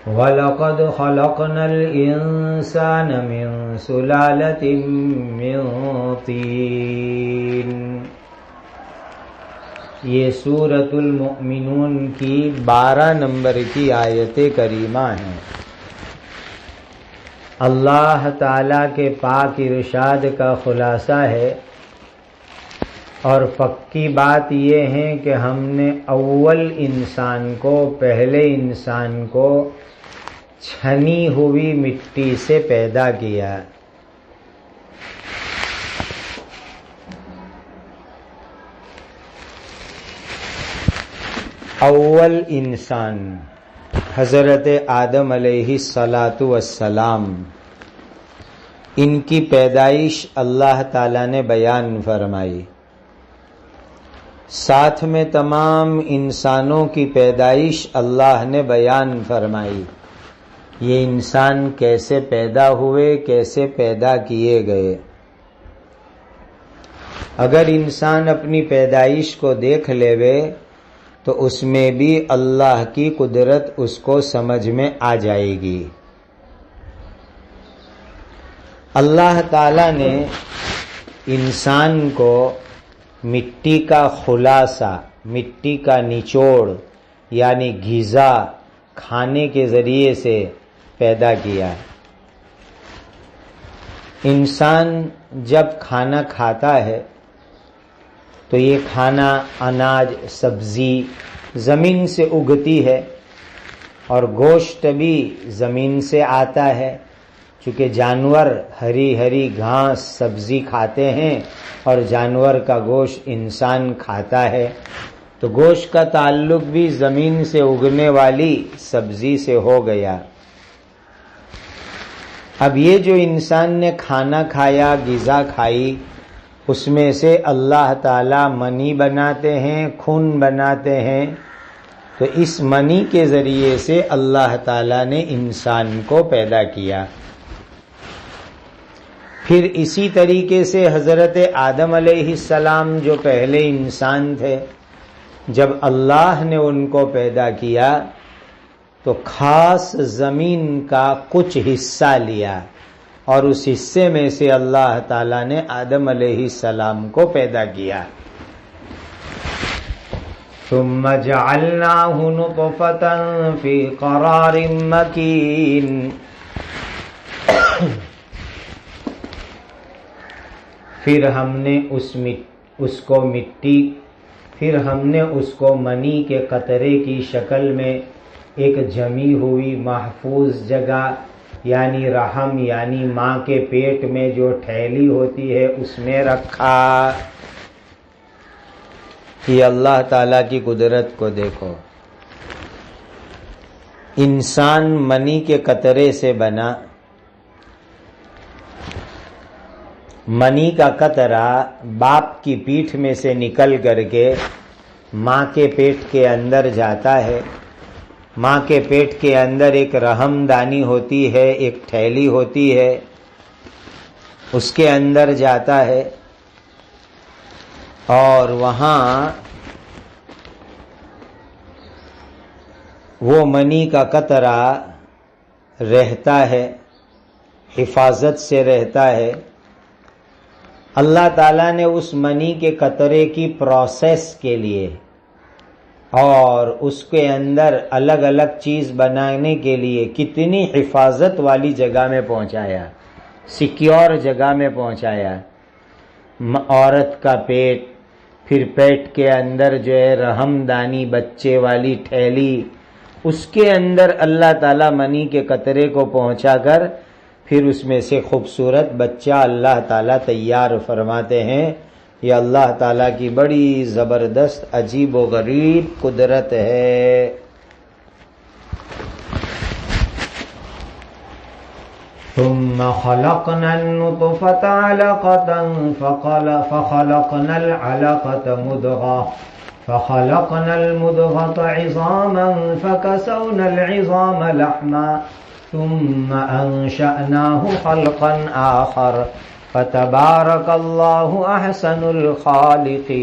وَلَقَدْ خَلَقْنَا الْإِنسَانَ مِنْ سُلَالَةٍ مِّنْ طِينٍ۔ یہ سورۃ المؤمنون کی 12 نمبر کی آیت کریمہ ہے۔ اللہ تعالیٰ کے پاک ارشاد کا خلاصہ ہے، اور پکی بات یہ ہے کہ ہم نے اول انسان کو، پہلے انسان کو چھنی ہوئی مٹی سے پیدا کیا۔ اول انسان حضرت آدم علیہ السلام، ان کی پیدائش اللہ تعالیٰ نے بیان فرمائی، ساتھ میں تمام انسانوں کی پیدائش اللہ نے بیان فرمائی۔ یہ انسان کیسے پیدا ہوئے، کیسے پیدا کیے گئے۔ اگر انسان اپنی پیدائش کو دیکھ لیوے تو اس میں بھی اللہ کی قدرت اس کو سمجھ میں آ جائے گی۔ اللہ تعالیٰ نے انسان کو مٹی کا خلاصہ، مٹی کا نچوڑ یعنی غذا کھانے کے ذریعے سے پیدا کیا۔ انسان جب کھانا کھاتا ہے تو یہ کھانا اناج، سبزی زمین سے اگتی ہے، اور گوشت بھی زمین سے آتا ہے، چونکہ جانور ہری ہری گھاس سبزی کھاتے ہیں اور جانور کا گوشت انسان کھاتا ہے، تو گوشت کا تعلق بھی زمین سے اگنے والی سبزی سے ہو گیا۔ اب یہ جو انسان نے کھانا کھایا، غذا کھائی، اس میں سے اللہ تعالیٰ منی بناتے ہیں، خون بناتے ہیں، تو اس منی کے ذریعے سے اللہ تعالیٰ نے انسان کو پیدا کیا۔ پھر اسی طریقے سے حضرت آدم علیہ السلام جو پہلے انسان تھے، جب اللہ نے ان کو پیدا کیا تو خاص زمین کا کچھ حصہ لیا، اور اس حصے میں سے اللہ تعالیٰ نے آدم علیہ السلام کو پیدا کیا۔ ثم جعلناہ نطفۃ فی قرار مکین، پھر ہم نے اس کو منی کے قطرے کی شکل میں ایک جمی ہوئی محفوظ جگہ یعنی رحم، یعنی ماں کے پیٹ میں جو تھیلی ہوتی ہے اس میں رکھا۔ یہ اللہ تعالیٰ کی قدرت کو دیکھو، انسان منی کے قطرے سے بنا، منی کا قطرہ باپ کی پیٹھ میں سے نکل کر کے ماں کے پیٹ کے اندر جاتا ہے۔ ماں کے پیٹ کے اندر ایک رحم دانی ہوتی ہے، ایک تھیلی ہوتی ہے، اس کے اندر جاتا ہے، اور وہاں وہ منی کا قطرہ رہتا ہے، حفاظت سے رہتا ہے۔ اللہ تعالیٰ نے اس منی کے قطرے کی پروسیس کے لیے اور اس کے اندر الگ الگ چیز بنانے کے لیے کتنی حفاظت والی جگہ میں پہنچایا، سیکیور جگہ میں پہنچایا۔ عورت کا پیٹ، پھر پیٹ کے اندر جو ہے رحم دانی، بچے والی تھیلی، اس کے اندر اللہ تعالیٰ منی کے قطرے کو پہنچا کر پھر اس میں سے خوبصورت بچہ اللہ تعالیٰ تیار فرماتے ہیں۔ یہ اللہ تعالیٰ کی بڑی زبردست عجیب و غریب قدرت ہے۔ ثم خلقنا النطفة علقة فخلقنا العلقة مضغة فخلقنا المضغة عظاما فكسونا العظام لحما ثم أنشأناه خلقا آخر فتبارك الله أحسن الخالقين۔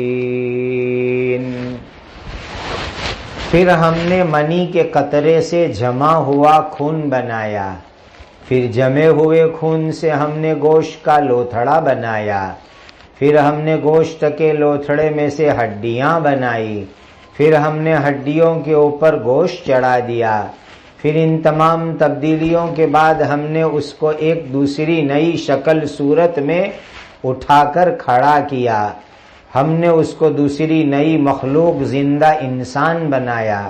پھر ہم نے منی کے قطرے سے جمع ہوا خون بنایا، پھر جمے ہوئے خون سے ہم نے گوشت کا لوتھڑا بنایا، پھر ہم نے گوشت کے لوتھڑے میں سے ہڈیاں بنائی، پھر ہم نے ہڈیوں کے اوپر گوشت چڑھا دیا، پھر ان تمام تبدیلیوں کے بعد ہم نے اس کو ایک دوسری نئی شکل صورت میں اٹھا کر کھڑا کیا، ہم نے اس کو دوسری نئی مخلوق زندہ انسان بنایا۔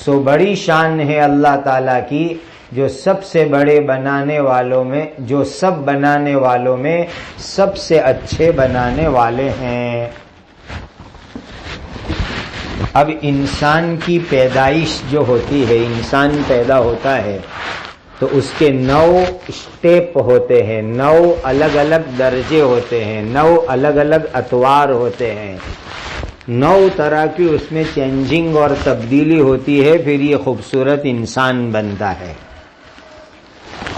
سو بڑی شان ہے اللہ تعالیٰ کی جو سب سے بڑے بنانے والوں میں، جو سب بنانے والوں میں سب سے اچھے بنانے والے ہیں۔ اب انسان کی پیدائش جو ہوتی ہے، انسان پیدا ہوتا ہے تو اس کے 9 اسٹیپ ہوتے ہیں، 9 الگ الگ درجے ہوتے ہیں، 9 الگ الگ اطوار ہوتے ہیں، 9 طرح کی اس میں چینجنگ اور تبدیلی ہوتی ہے، پھر یہ خوبصورت انسان بنتا ہے۔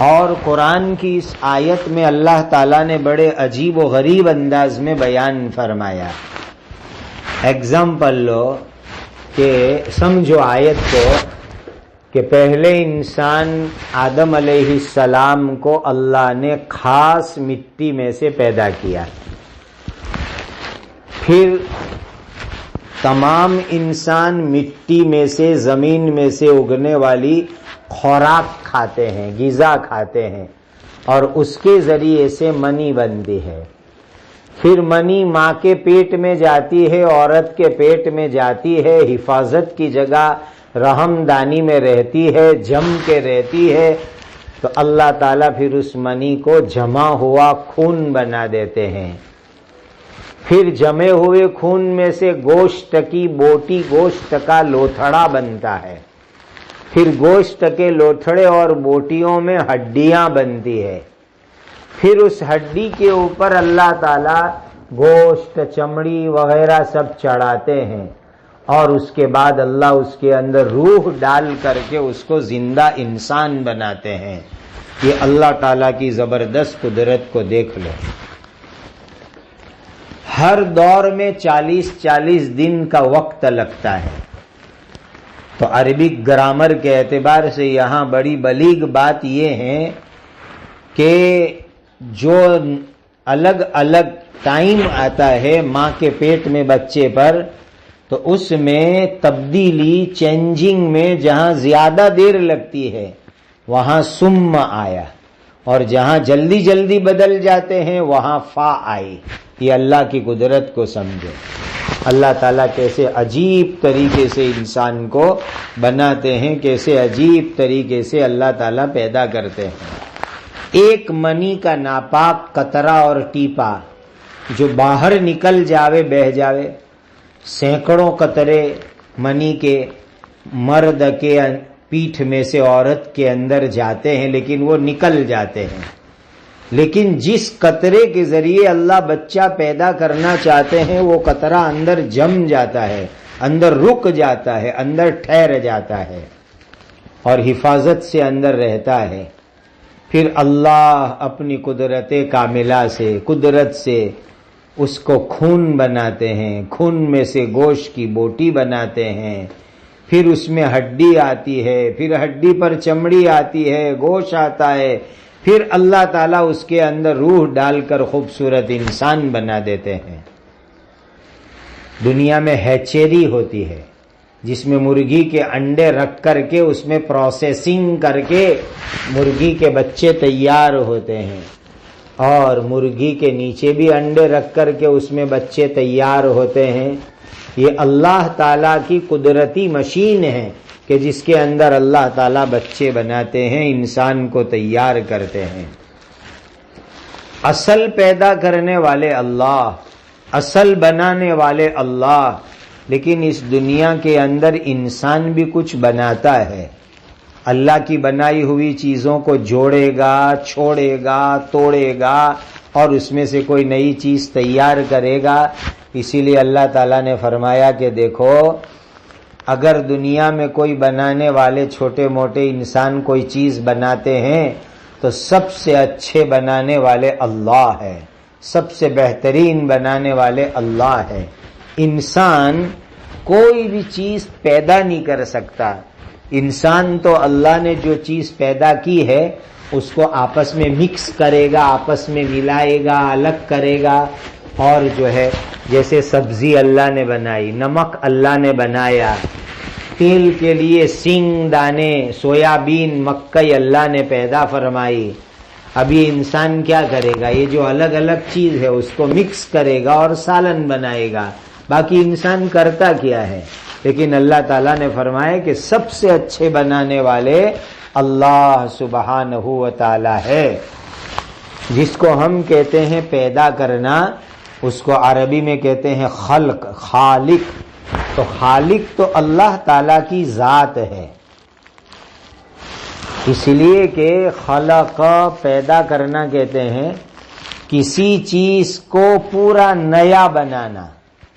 اور قرآن کی اس آیت میں اللہ تعالیٰ نے بڑے عجیب و غریب انداز میں بیان فرمایا۔ ایگزامپل لو کہ سمجھو آیت کو کہ پہلے انسان آدم علیہ السلام کو اللہ نے خاص مٹی میں سے پیدا کیا، پھر تمام انسان مٹی میں سے، زمین میں سے اگنے والی خوراک کھاتے ہیں، غذا کھاتے ہیں، اور اس کے ذریعے سے منی بنتی ہے۔ پھر منی ماں کے پیٹ میں جاتی ہے، عورت کے پیٹ میں جاتی ہے، حفاظت کی جگہ رحم دانی میں رہتی ہے، جم کے رہتی ہے، تو اللہ تعالیٰ پھر اس منی کو جمع ہوا خون بنا دیتے ہیں۔ پھر جمے ہوئے خون میں سے گوشت کی بوٹی، گوشت کا لوتھڑا بنتا ہے، پھر گوشت کے لوتھڑے اور بوٹیوں میں ہڈیاں بنتی ہے، پھر اس ہڈی کے اوپر اللہ تعالیٰ گوشت، چمڑی وغیرہ سب چڑھاتے ہیں، اور اس کے بعد اللہ اس کے اندر روح ڈال کر کے اس کو زندہ انسان بناتے ہیں۔ یہ اللہ تعالیٰ کی زبردست قدرت کو دیکھ لو۔ ہر دور میں 40 دن کا وقت لگتا ہے، تو عربک گرامر کے اعتبار سے یہاں بڑی بلیغ بات یہ ہے کہ جو الگ الگ ٹائم آتا ہے ماں کے پیٹ میں بچے پر، تو اس میں تبدیلی، چینجنگ میں جہاں زیادہ دیر لگتی ہے وہاں سم آیا، اور جہاں جلدی جلدی بدل جاتے ہیں وہاں فا آئی۔ یہ اللہ کی قدرت کو سمجھو، اللہ تعالیٰ کیسے عجیب طریقے سے انسان کو بناتے ہیں، کیسے عجیب طریقے سے اللہ تعالیٰ پیدا کرتے ہیں۔ ایک منی کا ناپاک قطرہ اور ٹیپا جو باہر نکل جاوے، بہہ جاوے، سینکڑوں قطرے منی کے مرد کے پیٹھ میں سے عورت کے اندر جاتے ہیں، لیکن وہ نکل جاتے ہیں، لیکن جس قطرے کے ذریعے اللہ بچہ پیدا کرنا چاہتے ہیں وہ قطرہ اندر جم جاتا ہے، اندر رک جاتا ہے، اندر ٹھہر جاتا ہے، اور حفاظت سے اندر رہتا ہے۔ پھر اللہ اپنی قدرت کاملہ سے، قدرت سے اس کو خون بناتے ہیں، خون میں سے گوشت کی بوٹی بناتے ہیں، پھر اس میں ہڈی آتی ہے، پھر ہڈی پر چمڑی آتی ہے، گوشت آتا ہے، پھر اللہ تعالیٰ اس کے اندر روح ڈال کر خوبصورت انسان بنا دیتے ہیں۔ دنیا میں ہیچری ہوتی ہے جس میں مرغی کے انڈے رکھ کر کے اس میں پروسیسنگ کر کے مرغی کے بچے تیار ہوتے ہیں، اور مرغی کے نیچے بھی انڈے رکھ کر کے اس میں بچے تیار ہوتے ہیں۔ یہ اللہ تعالیٰ کی قدرتی مشین ہے کہ جس کے اندر اللہ تعالیٰ بچے بناتے ہیں، انسان کو تیار کرتے ہیں۔ اصل پیدا کرنے والے اللہ، اصل بنانے والے اللہ، لیکن اس دنیا کے اندر انسان بھی کچھ بناتا ہے۔ اللہ کی بنائی ہوئی چیزوں کو جوڑے گا، چھوڑے گا، توڑے گا، اور اس میں سے کوئی نئی چیز تیار کرے گا۔ اسی لیے اللہ تعالیٰ نے فرمایا کہ دیکھو، اگر دنیا میں کوئی بنانے والے چھوٹے موٹے انسان کوئی چیز بناتے ہیں تو سب سے اچھے بنانے والے اللہ ہے، سب سے بہترین بنانے والے اللہ ہے۔ انسان کوئی بھی چیز پیدا نہیں کر سکتا. انسان تو اللہ نے جو چیز پیدا کی ہے اس کو آپس میں مکس کرے گا، آپس میں ملائے گا، الگ کرے گا. اور جو ہے جیسے سبزی اللہ نے بنائی، نمک اللہ نے بنایا، تیل کے لیے سنگ دانے، سویابین، مکئی اللہ نے پیدا فرمائی. اب یہ انسان کیا کرے گا؟ یہ جو الگ الگ چیز ہے اس کو مکس کرے گا اور سالن بنائے گا. باقی انسان کرتا کیا ہے؟ لیکن اللہ تعالیٰ نے فرمایا کہ سب سے اچھے بنانے والے اللہ سبحانہ و تعالی ہے. جس کو ہم کہتے ہیں پیدا کرنا، اس کو عربی میں کہتے ہیں خلق، خالق. تو خالق تو اللہ تعالیٰ کی ذات ہے. اس لیے کہ خلق پیدا کرنا کہتے ہیں کسی چیز کو پورا نیا بنانا،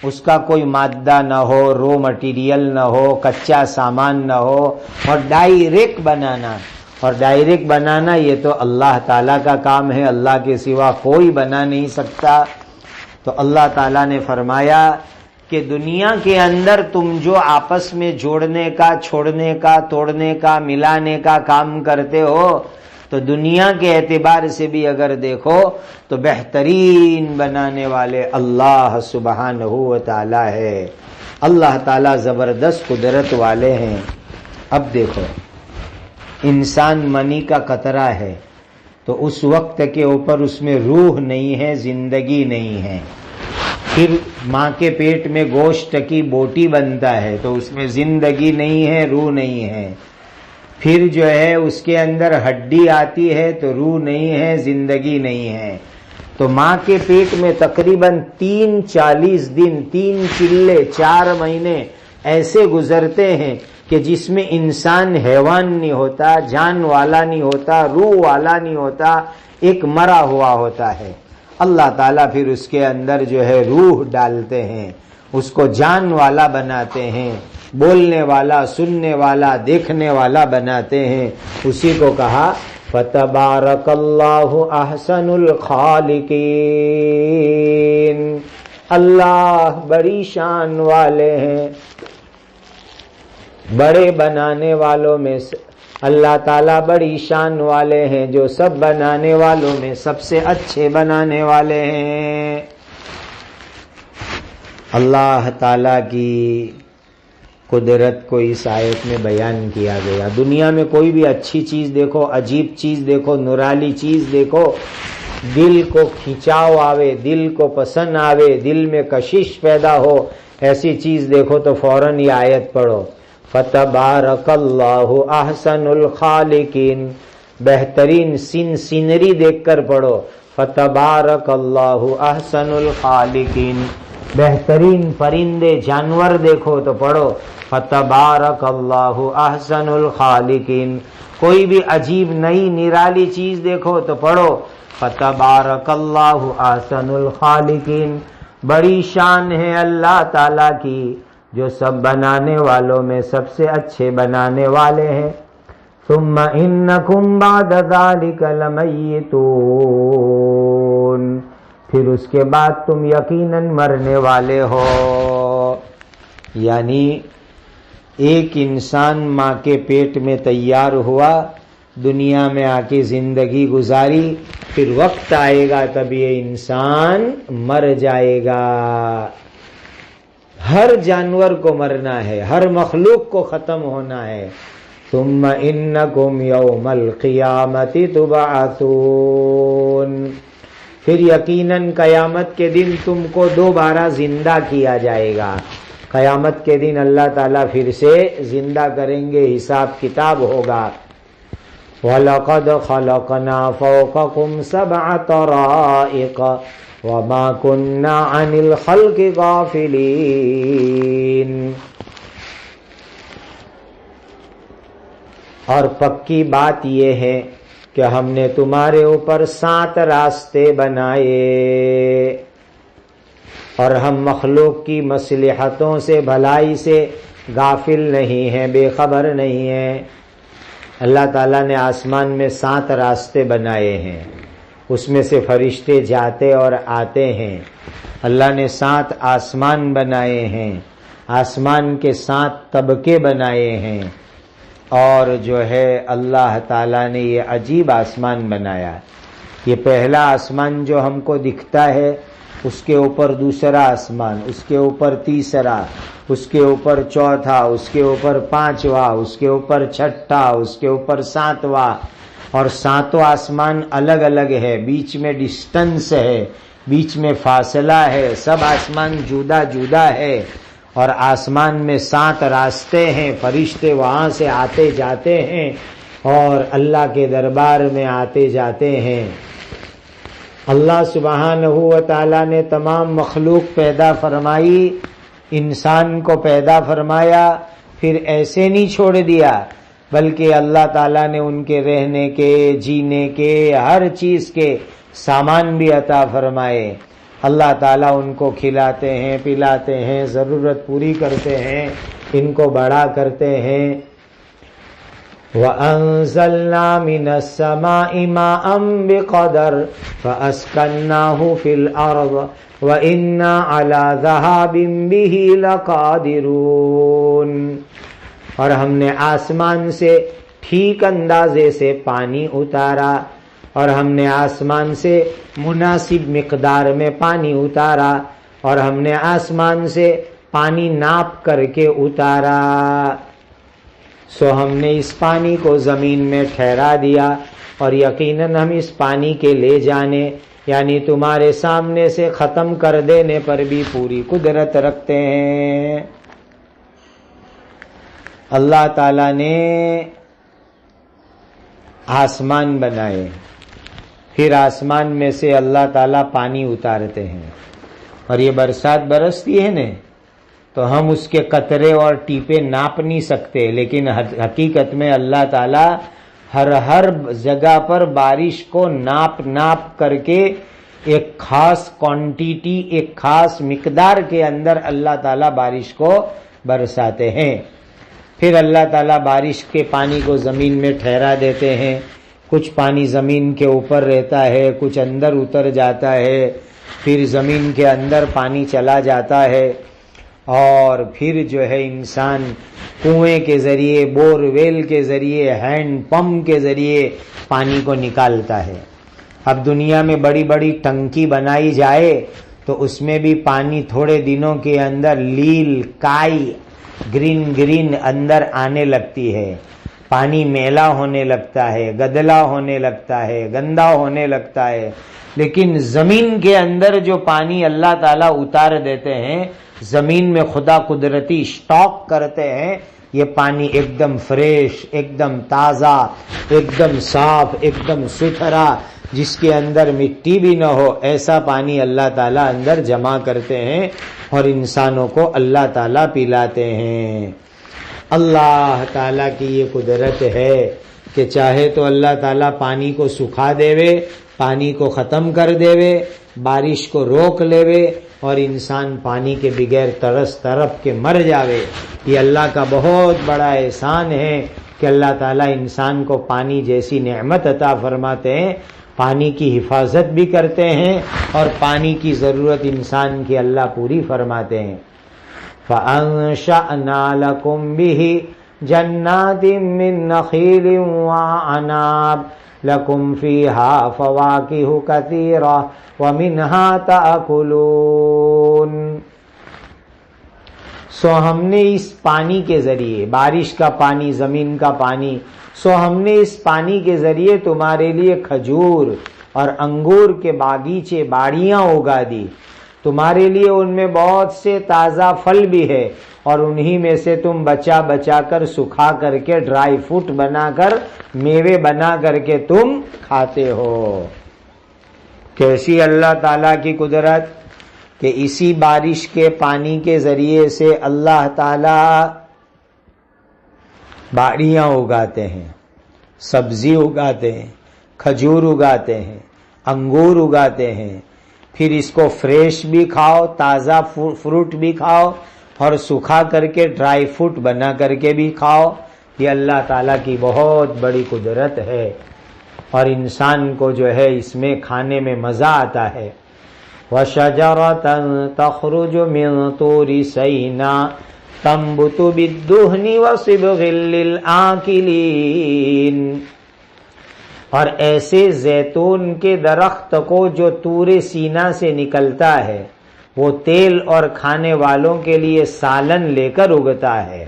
اس کا کوئی مادہ نہ ہو، رو مٹیریل نہ ہو، کچا سامان نہ ہو، اور ڈائریکٹ بنانا. اور ڈائریکٹ بنانا یہ تو اللہ تعالیٰ کا کام ہے، اللہ کے سوا کوئی بنا نہیں سکتا. تو اللہ تعالیٰ نے فرمایا کہ دنیا کے اندر تم جو آپس میں جوڑنے کا، چھوڑنے کا، توڑنے کا، ملانے کا کام کرتے ہو، تو دنیا کے اعتبار سے بھی اگر دیکھو تو بہترین بنانے والے اللہ سبحانہ و تعالی ہے. اللہ تعالیٰ زبردست قدرت والے ہیں. اب دیکھو انسان منی کا قطرہ ہے، تو اس وقت کے اوپر اس میں روح نہیں ہے، زندگی نہیں ہے. پھر ماں کے پیٹ میں گوشت کی بوٹی بنتا ہے تو اس میں زندگی نہیں ہے، روح نہیں ہے. پھر جو ہے اس کے اندر ہڈی آتی ہے تو روح نہیں ہے، زندگی نہیں ہے. تو ماں کے پیٹ میں تقریباً 40 دن، 3 چلے، 4 مہینے ایسے گزرتے ہیں کہ جس میں انسان حیوان نہیں ہوتا، جان والا نہیں ہوتا، روح والا نہیں ہوتا، ایک مرا ہوا ہوتا ہے. اللہ تعالیٰ پھر اس کے اندر جو ہے روح ڈالتے ہیں، اس کو جان والا بناتے ہیں، بولنے والا، سننے والا، دیکھنے والا بناتے ہیں. اسی کو کہا فَتَبَارَكَ اللَّهُ أَحْسَنُ الْخَالِقِينَ. اللہ بڑی شان والے ہیں، بڑے بنانے والوں میں اللہ تعالیٰ بڑی شان والے ہیں، جو سب بنانے والوں میں سب سے اچھے بنانے والے ہیں. اللہ تعالیٰ کی قدرت کو اس آیت میں بیان کیا گیا. دنیا میں کوئی بھی اچھی چیز دیکھو، عجیب چیز دیکھو، نرالی چیز دیکھو، دل کو کھینچاؤ آوے، دل کو پسند آوے، دل میں کشش پیدا ہو، ایسی چیز دیکھو تو فوراً یہ آیت پڑھو فَتَبَارَكَ اللَّهُ أَحْسَنُ الْخَالِقِينَ. بہترین سینری دیکھ کر پڑھو فَتَبَارَكَ اللَّهُ أَحْسَنُ الْخَالِقِينَ. بہترین پرندے جانور دیکھو تو پڑھو فَتَبَارَكَ اللَّهُ أَحْسَنُ الْخَالِقِينَ. کوئی بھی عجیب نئی نرالی چیز دیکھو تو پڑھو فَتَبَارَكَ اللَّهُ أَحْسَنُ الْخَالِقِينَ. بڑی شان ہے اللہ تعالیٰ کی، جو سب بنانے والوں میں سب سے اچھے بنانے والے ہیں. ثم انکم بعد ذلک لمیتون. پھر اس کے بعد تم یقیناً مرنے والے ہو. یعنی ایک انسان ماں کے پیٹ میں تیار ہوا، دنیا میں آ کے زندگی گزاری، پھر وقت آئے گا تب یہ انسان مر جائے گا. ہر جانور کو مرنا ہے، ہر مخلوق کو ختم ہونا ہے. ثم انکم یوم القیامت تبعثون. پھر یقیناً قیامت کے دن تم کو دوبارہ زندہ کیا جائے گا. قیامت کے دن اللہ تعالیٰ پھر سے زندہ کریں گے، حساب کتاب ہوگا. وَلَقَدْ خَلَقْنَا فَوْقَكُمْ سَبْعَ طَرَائِقَ وَمَا كُنَّا عَنِ الْخَلْقِ غَافِلِينَ. اور پکی بات یہ ہے کہ ہم نے تمہارے اوپر 7 راستے بنائے، اور ہم مخلوق کی مصلحتوں سے، بھلائی سے غافل نہیں ہیں، بے خبر نہیں ہیں. اللہ تعالیٰ نے آسمان میں 7 راستے بنائے ہیں، اس میں سے فرشتے جاتے اور آتے ہیں. اللہ نے 7 آسمان بنائے ہیں. آسمان کے 7 طبقے بنائے ہیں، اور جو ہے اللہ تعالیٰ نے یہ عجیب آسمان بنایا۔ یہ پہلا آسمان جو ہم کو دکھتا ہے، اس کے اوپر دوسرا آسمان، اس کے اوپر تیسرا، اس کے اوپر چوتھا، اس کے اوپر 5واں، اس کے اوپر 6واں، اس کے اوپر 7واں، اور 7واں آسمان الگ الگ ہے، بیچ میں ڈسٹنس ہے، بیچ میں فاصلہ ہے، سب آسمان جدا جدا ہے، اور آسمان میں 7 راستے ہیں، فرشتے وہاں سے آتے جاتے ہیں اور اللہ کے دربار میں آتے جاتے ہیں۔ اللہ سبحانہ و تعالیٰ نے تمام مخلوق پیدا فرمائی، انسان کو پیدا فرمایا، پھر ایسے نہیں چھوڑ دیا، بلکہ اللہ تعالیٰ نے ان کے رہنے کے، جینے کے، ہر چیز کے سامان بھی عطا فرمائے۔ اللہ تعالیٰ ان کو کھلاتے ہیں، پلاتے ہیں، ضرورت پوری کرتے ہیں، ان کو بڑا کرتے ہیں۔ وَأَنزَلْنَا مِنَ السَّمَاءِ مَاءً بِقَدَرٍ فَأَسْكَنَّاهُ فِي الْأَرْضِ وَإِنَّا عَلَى ذَهَابٍ بِهِ لَقَادِرُونَ، اور ہم نے آسمان سے ٹھیک اندازے سے پانی اتارا، اور ہم نے آسمان سے مناسب مقدار میں پانی اتارا، اور ہم نے آسمان سے پانی ناپ کر کے اتارا، سو ہم نے اس پانی کو زمین میں ٹھہرا دیا، اور یقیناً ہم اس پانی کے لے جانے یعنی تمہارے سامنے سے ختم کر دینے پر بھی پوری قدرت رکھتے ہیں۔ اللہ تعالیٰ نے آسمان بنائے، پھر آسمان میں سے اللہ تعالیٰ پانی اتارتے ہیں، اور یہ برسات برستی ہے نا، تو ہم اس کے قطرے اور ٹیپے ناپ نہیں سکتے، لیکن حقیقت میں اللہ تعالیٰ ہر جگہ پر بارش کو ناپ کر کے ایک خاص کوانٹیٹی، ایک خاص مقدار کے اندر اللہ تعالیٰ بارش کو برساتے ہیں۔ پھر اللہ تعالیٰ بارش کے پانی کو زمین میں ٹھہرا دیتے ہیں، کچھ پانی زمین کے اوپر رہتا ہے، کچھ اندر اتر جاتا ہے، پھر زمین کے اندر پانی چلا جاتا ہے، اور پھر جو ہے انسان کنویں کے ذریعے، بور ویل کے ذریعے، ہینڈ پمپ کے ذریعے پانی کو نکالتا ہے۔ اب دنیا میں بڑی بڑی ٹنکی بنائی جائے تو اس میں بھی پانی تھوڑے دنوں کے اندر لیل، کائی، گرین اندر آنے لگتی ہے، پانی میلا ہونے لگتا ہے، گدلا ہونے لگتا ہے، گندا ہونے لگتا ہے، لیکن زمین کے اندر جو پانی اللہ تعالیٰ اتار دیتے ہیں، زمین میں خدا قدرتی سٹاک کرتے ہیں، یہ پانی ایک دم فریش، ایک دم تازہ، ایک دم صاف، ایک دم ستھرا، جس کے اندر مٹی بھی نہ ہو، ایسا پانی اللہ تعالیٰ اندر جمع کرتے ہیں اور انسانوں کو اللہ تعالیٰ پلاتے ہیں۔ اللہ تعالیٰ کی یہ قدرت ہے کہ چاہے تو اللہ تعالیٰ پانی کو سکھا دیوے، پانی کو ختم کر دیوے، بارش کو روک لیوے، اور انسان پانی کے بغیر تڑپ کے مر جاوے۔ یہ اللہ کا بہت بڑا احسان ہے کہ اللہ تعالیٰ انسان کو پانی جیسی نعمت عطا فرماتے ہیں، پانی کی حفاظت بھی کرتے ہیں، اور پانی کی ضرورت انسان کی اللہ پوری فرماتے ہیں۔ فَأَنشَأْنَا لَكُمْ بِهِ جَنَّاتٍ مِّن نَخِيلٍ وَأَعْنَابٍ لَكُمْ فِيهَا فَوَاكِهُ كَثِيرَةٌ وَمِنْهَا تَأْكُلُونَ۔ سو ہم نے اس پانی کے ذریعے، بارش کا پانی، زمین کا پانی، سو ہم نے اس پانی کے ذریعے تمہارے لیے کھجور اور انگور کے باغیچے، باڑیاں اگا دی، تمہارے لیے ان میں بہت سے تازہ پھل بھی ہے، اور انہی میں سے تم بچا کر، سکھا کر کے، ڈرائی فروٹ بنا کر، میوے بنا کر کے تم کھاتے ہو۔ کیسی اللہ تعالیٰ کی قدرت کہ اسی بارش کے پانی کے ذریعے سے اللہ تعالیٰ باڑیاں اگاتے ہیں، سبزی اگاتے ہیں، کھجور اگاتے ہیں، انگور اگاتے ہیں، پھر اس کو فریش بھی کھاؤ، تازہ فروٹ بھی کھاؤ، اور سکھا کر کے ڈرائی فروٹ بنا کر کے بھی کھاؤ۔ یہ اللہ تعالیٰ کی بہت بڑی قدرت ہے، اور انسان کو جو ہے اس میں کھانے میں مزہ آتا ہے۔ وَشَجَرَةً تَخْرُجُ مِن طُورِ سَيْنَاءَ تنبت بالدهن وصبغ للآکلین، اور ایسے زیتون کے درخت کو جو طور سینا سے نکلتا ہے وہ تیل اور کھانے والوں کے لیے سالن لے کر اگتا ہے۔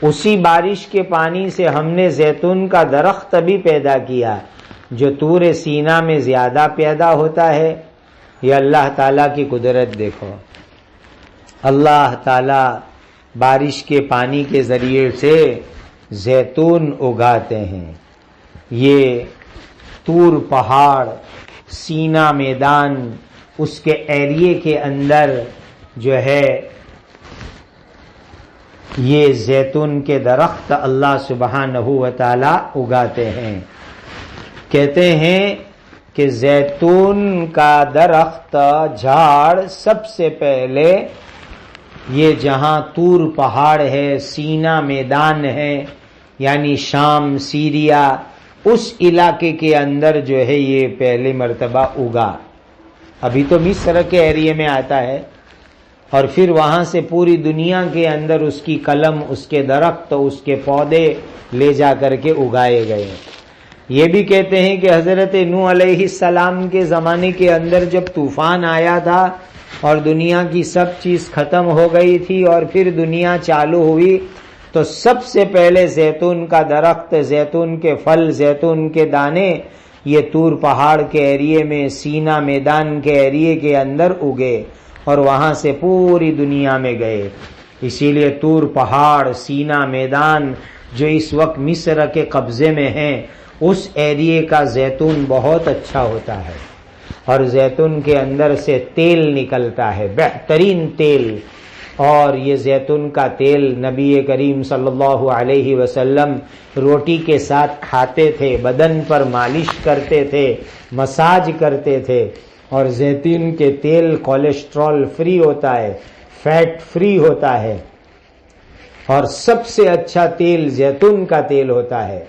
اسی بارش کے پانی سے ہم نے زیتون کا درخت بھی پیدا کیا جو طور سینا میں زیادہ پیدا ہوتا ہے۔ یہ اللہ تعالیٰ کی قدرت دیکھو، اللہ تعالیٰ بارش کے پانی کے ذریعے سے زیتون اگاتے ہیں۔ یہ طور پہاڑ، سینا میدان، اس کے ایریے کے اندر جو ہے یہ زیتون کے درخت اللہ سبحانہ و تعالی اگاتے ہیں۔ کہتے ہیں کہ زیتون کا درخت جھاڑ سب سے پہلے یہ جہاں طور پہاڑ ہے، سینا میدان ہے، یعنی شام، سیریا، اس علاقے کے اندر جو ہے یہ پہلی مرتبہ اگا۔ ابھی تو مصر کے ایریے میں آتا ہے اور پھر وہاں سے پوری دنیا کے اندر اس کی کلم، اس کے درخت، اس کے پودے لے جا کر کے اگائے گئے۔ یہ بھی کہتے ہیں کہ حضرت نوح علیہ السلام کے زمانے کے اندر جب طوفان آیا تھا اور دنیا کی سب چیز ختم ہو گئی تھی اور پھر دنیا چالو ہوئی تو سب سے پہلے زیتون کا درخت، زیتون کے پھل، زیتون کے دانے یہ طور پہاڑ کے ایریے میں، سینا میدان کے ایریے کے اندر اگے اور وہاں سے پوری دنیا میں گئے۔ اسی لیے طور پہاڑ، سینا میدان جو اس وقت مصر کے قبضے میں ہیں، اس ایریے کا زیتون بہت اچھا ہوتا ہے اور زیتون کے اندر سے تیل نکلتا ہے، بہترین تیل۔ اور یہ زیتون کا تیل نبی کریم صلی اللہ علیہ وسلم روٹی کے ساتھ کھاتے تھے، بدن پر مالش کرتے تھے، مساج کرتے تھے۔ اور زیتون کے تیل کولیسٹرول فری ہوتا ہے، فیٹ فری ہوتا ہے، اور سب سے اچھا تیل زیتون کا تیل ہوتا ہے۔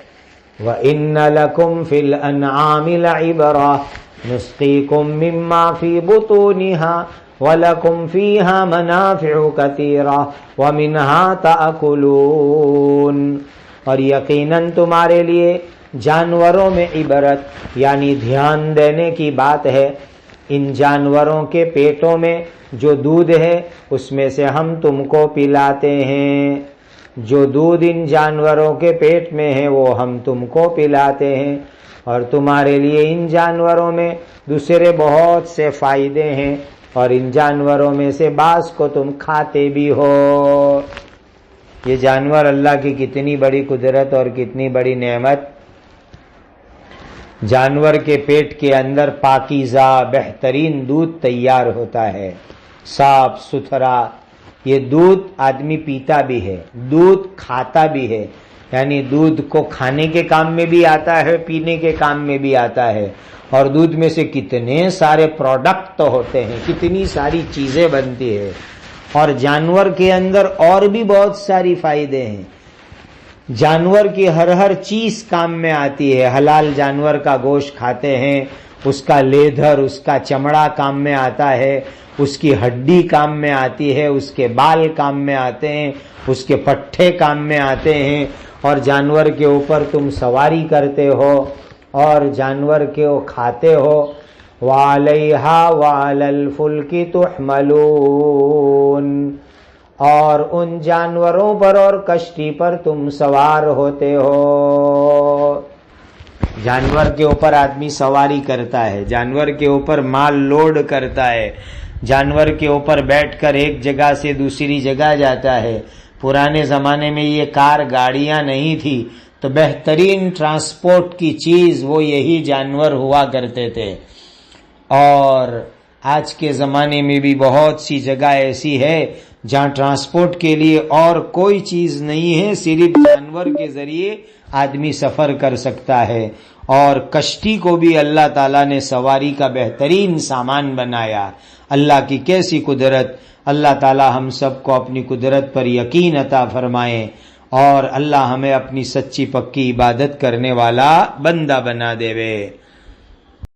وَإِنَّ لَكُمْ فِي الْأَنْعَامِ لَعِبْرَةً نُسْقِيكُم مِّمَّا فِي بُطُونِهَا وَلَكُمْ فِيهَا مَنَافِعُ كَثِيرَةٌ وَمِنْهَا تَأْكُلُونَ، اور یقیناً تمہارے لیے جانوروں میں عبرت یعنی دھیان دینے کی بات ہے۔ ان جانوروں کے پیٹوں میں جو دودھ ہے اس میں سے ہم تم کو پلاتے ہیں، جو دودھ ان جانوروں کے پیٹ میں ہے وہ ہم تم کو پلاتے ہیں، اور تمہارے لیے ان جانوروں میں دوسرے بہت سے فائدے ہیں، اور ان جانوروں میں سے بعض کو تم کھاتے بھی ہو۔ یہ جانور اللہ کی کتنی بڑی قدرت اور کتنی بڑی نعمت۔ جانور کے پیٹ کے اندر پاکیزہ بہترین دودھ تیار ہوتا ہے، صاف ستھرا۔ یہ دودھ آدمی پیتا بھی ہے، دودھ کھاتا بھی ہے، یعنی دودھ کو کھانے کے کام میں بھی آتا ہے، پینے کے کام میں بھی آتا ہے، اور دودھ میں سے کتنے سارے پروڈکٹ ہوتے ہیں، کتنی ساری چیزیں بنتی ہیں۔ اور جانور کے اندر اور بھی بہت ساری فائدے ہیں۔ جانور کی ہر چیز کام میں آتی ہے۔ حلال جانور کا گوشت کھاتے ہیں، اس کا لیدھر، اس کا چمڑا کام میں آتا ہے، اس کی ہڈی کام میں آتی ہے، اس کے بال کام میں آتے ہیں، اس کے پٹھے کام میں آتے ہیں، اور جانور کے اوپر تم سواری کرتے ہو اور جانور کے وہ کھاتے ہو۔ وَعَلَيْهَا وَعَلَى الْفُلْكِ تُحْمَلُونَ، اور ان جانوروں پر اور کشتی پر تم سوار ہوتے ہو۔ جانور کے اوپر آدمی سواری کرتا ہے، جانور کے اوپر مال لوڈ کرتا ہے، جانور کے اوپر بیٹھ کر ایک جگہ سے دوسری جگہ جاتا ہے۔ پرانے زمانے میں یہ کار گاڑیاں نہیں تھی تو بہترین ٹرانسپورٹ کی چیز وہ یہی جانور ہوا کرتے تھے۔ اور آج کے زمانے میں بھی بہت سی جگہ ایسی ہے جہاں ٹرانسپورٹ کے لیے اور کوئی چیز نہیں ہے، صرف جانور کے ذریعے آدمی سفر کر سکتا ہے۔ اور کشتی کو بھی اللہ تعالیٰ نے سواری کا بہترین سامان بنایا۔ اللہ کی کیسی قدرت! اللہ تعالیٰ ہم سب کو اپنی قدرت پر یقین عطا فرمائے، اور اللہ ہمیں اپنی سچی پکی عبادت کرنے والا بندہ بنا دے۔